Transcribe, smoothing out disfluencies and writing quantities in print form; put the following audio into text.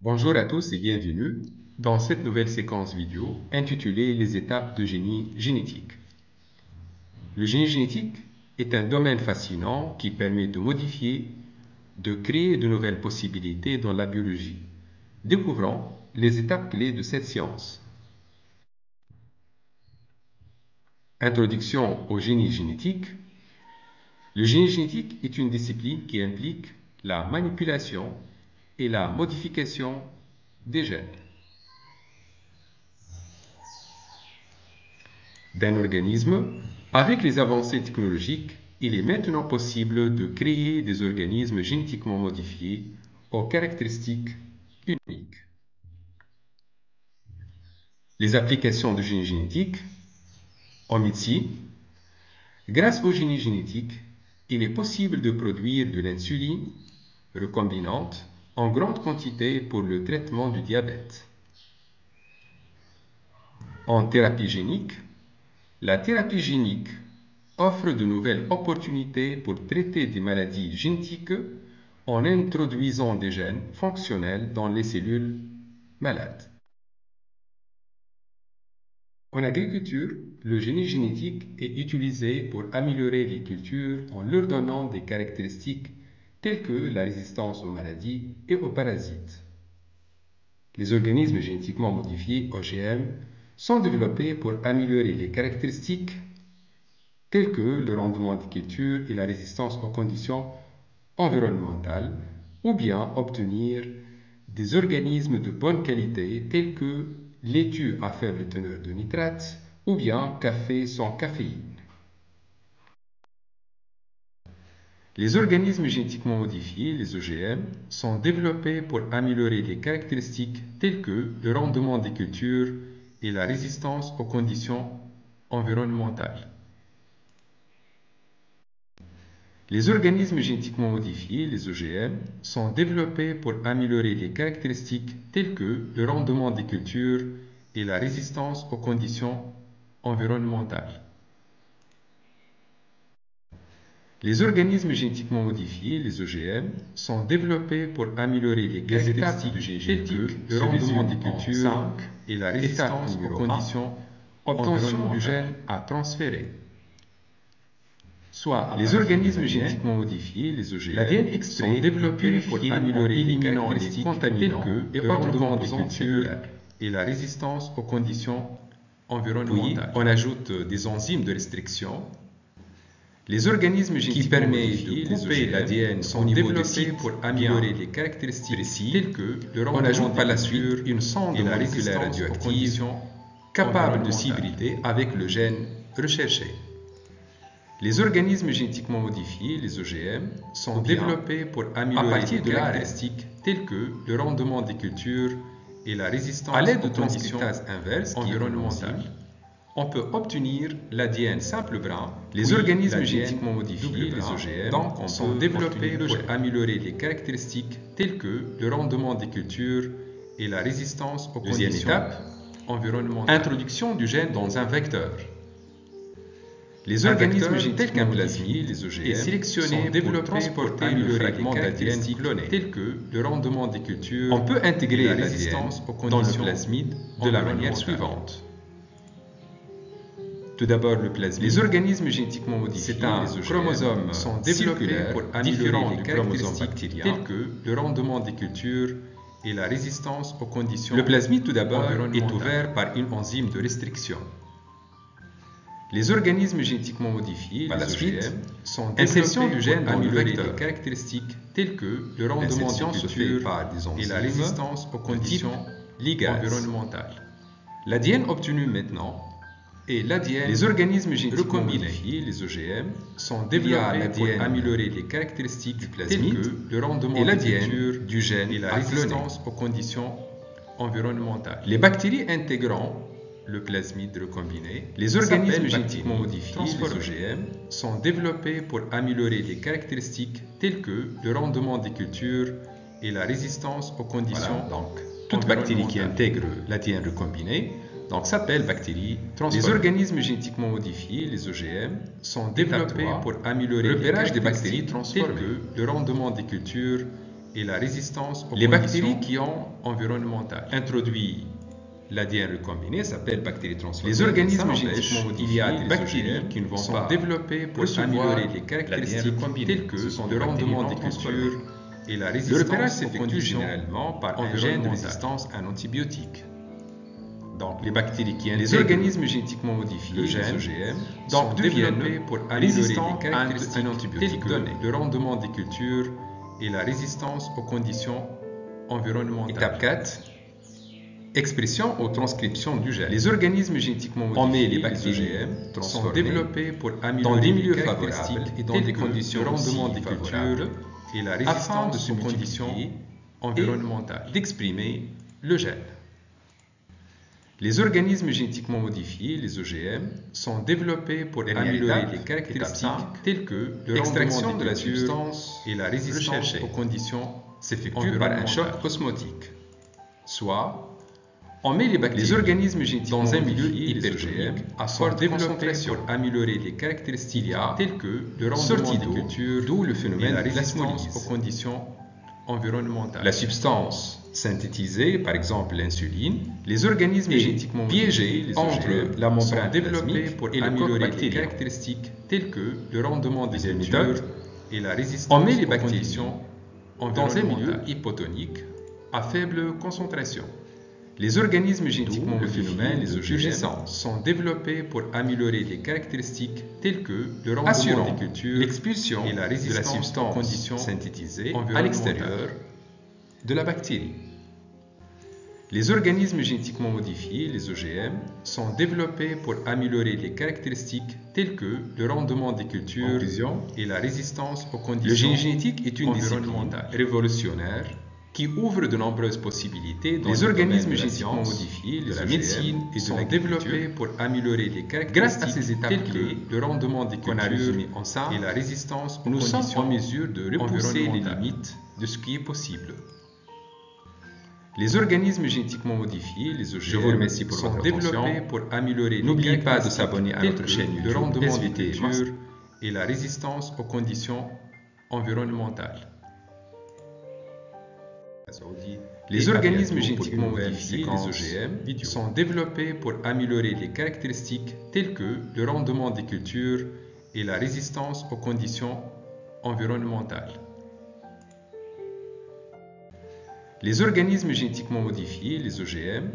Bonjour à tous et bienvenue dans cette nouvelle séquence vidéo intitulée Les étapes de génie génétique. Le génie génétique est un domaine fascinant qui permet de modifier, de créer de nouvelles possibilités dans la biologie. Découvrons les étapes clés de cette science. Introduction au génie génétique. Le génie génétique est une discipline qui implique la manipulation et la modification des gènes d'un organisme. Avec les avancées technologiques, il est maintenant possible de créer des organismes génétiquement modifiés aux caractéristiques uniques. Les applications de génie génétique en médecine. Grâce au génie génétique, il est possible de produire de l'insuline recombinante en grande quantité pour le traitement du diabète. En thérapie génique, la thérapie génique offre de nouvelles opportunités pour traiter des maladies génétiques en introduisant des gènes fonctionnels dans les cellules malades. En agriculture, le génie génétique est utilisé pour améliorer les cultures en leur donnant des caractéristiques telles que la résistance aux maladies et aux parasites. Les organismes génétiquement modifiés, OGM, sont développés pour améliorer les caractéristiques telles que le rendement des cultures et la résistance aux conditions environnementales, ou bien obtenir des organismes de bonne qualité tels que laitue à faible teneur de nitrates ou bien café sans caféine. Les organismes génétiquement modifiés, les OGM, sont développés pour améliorer les caractéristiques telles que le rendement des cultures et la résistance aux conditions environnementales. Les organismes génétiquement modifiés, les OGM, sont développés pour améliorer les caractéristiques telles que le rendement des cultures et la résistance aux conditions environnementales. Les organismes génétiquement modifiés, les OGM, sont développés pour améliorer les caractéristiques du génie génétique, le rendement des cultures et la résistance aux conditions obtention du gène à transférer. Soit les organismes génétiquement modifiés, les OGM, l'ADN sont développés pour améliorer les caractéristiques contaminants et le rendement des cultures et la résistance aux conditions environnementales. Puis, on ajoute des enzymes de restriction. Les organismes génétiquement modifiés, de couper l'ADN sont développés pour améliorer les caractéristiques précises telles que le rendement. On ajoute par la suite une sonde moléculaire radioactive capable de s'hybrider avec le gène recherché. Les organismes génétiquement modifiés, les OGM, sont développés pour améliorer les caractéristiques telles que le rendement des cultures et la résistance à l'aide de transcriptase inverse environnementale. On peut obtenir l'ADN simple brun. Les organismes génétiquement modifiés, les OGM, donc, sont développés pour améliorer les caractéristiques telles que le rendement des cultures et la résistance aux conditions environnementales. Introduction du gène dans un vecteur. Les organismes tels qu'un plasmide, les OGM, est sélectionné pour transporter le fragment d'ADN cloné, tel que le rendement des cultures. On peut intégrer la résistance aux conditions dans le plasmide de la manière suivante. Tout d'abord, le plasmide. Les organismes génétiquement modifiés, les chromosomes, sont développés pour améliorer les caractéristiques bactériens, telles que le rendement des cultures et la résistance aux conditions. Le plasmide, tout d'abord, est ouvert par une enzyme de restriction. Les organismes génétiquement modifiés, par la suite, sont insertion du gène dans le vecteur. Les caractéristiques telles que le rendement des cultures par des enzymes et la résistance aux conditions environnementales. L'ADN obtenu maintenant et l'ADN. Les organismes génétiquement modifiés, les OGM, sont développés pour améliorer les caractéristiques du plasmide telles que le rendement des cultures du gène et la résistance aux conditions environnementales. Les bactéries intégrant le plasmide recombiné, les organismes génétiquement modifiés, les OGM, sont développés pour améliorer les caractéristiques telles que le rendement des cultures et la résistance aux conditions. Voilà, donc, toute bactérie qui intègre l'ADN recombiné s'appelle bactérie transformée. Les organismes génétiquement modifiés, les OGM, sont développés pour améliorer le repérage des bactéries transformées, telles que le rendement des cultures et la résistance aux bactéries qui ont environnementales. Introduit l'ADN recombiné s'appelle bactéries transformées. Les organismes génétiquement modifiés, il y a des bactéries qui ne vont pas développer pour améliorer les caractéristiques telles que le rendement des cultures et la résistance s'effectue généralement par un gène de résistance à un antibiotique. Donc, les bactéries qui les organismes génétiquement modifiés, le gène OGM, donc deviennent pour améliorer les caractéristiques telles que le rendement des cultures et la résistance aux conditions environnementales. Étape 4. Expression ou transcription du gène. Les organismes génétiquement modifiés, les bactéries OGM, sont développés pour améliorer les milieux favorables et dans des conditions de rendement des cultures et la résistance aux conditions environnementales. D'exprimer le gène. Les organismes génétiquement modifiés, les OGM, sont développés pour améliorer les caractéristiques telles que l'extraction de la substance et la résistance aux conditions s'effectue par un choc osmotique. Soit, on met les organismes génétiquement dans un milieu hypertonique à forte concentration pour améliorer les caractéristiques telles que le rendement des cultures, d'où le phénomène de la résistance aux conditions environnementales. La substance synthétisée, par exemple l'insuline, les organismes génétiquement piégés entre la membrane développée pour améliorer les caractéristiques telles que le rendement des cultures et la résistance aux conditions dans un milieu hypotonique à faible concentration. Les organismes génétiquement modifiés, les OGM, sont développés pour améliorer les caractéristiques telles que le rendement des cultures, l'expulsion et la résistance de la substance aux conditions synthétisées à l'extérieur de la bactérie. Les organismes génétiquement modifiés, les OGM, sont développés pour améliorer les caractéristiques telles que le rendement des cultures et la résistance aux conditions. Le génie génétique est une discipline révolutionnaire qui ouvre de nombreuses possibilités dans les organismes génétiquement modifiés, de la médecine et sont développés pour améliorer les caractéristiques grâce à ces étapes clés, le rendement des cultures et la résistance aux conditions. Nous sommes en mesure de repousser les limites de ce qui est possible. Les organismes génétiquement modifiés, les OGM, sont développés pour améliorer les caractéristiques. N'oubliez pas de s'abonner à notre chaîne YouTube, le rendement des cultures et la résistance aux conditions environnementales. Les organismes génétiquement modifiés, les OGM, sont développés pour améliorer les caractéristiques telles que le rendement des cultures et la résistance aux conditions environnementales. Les organismes génétiquement modifiés, les OGM,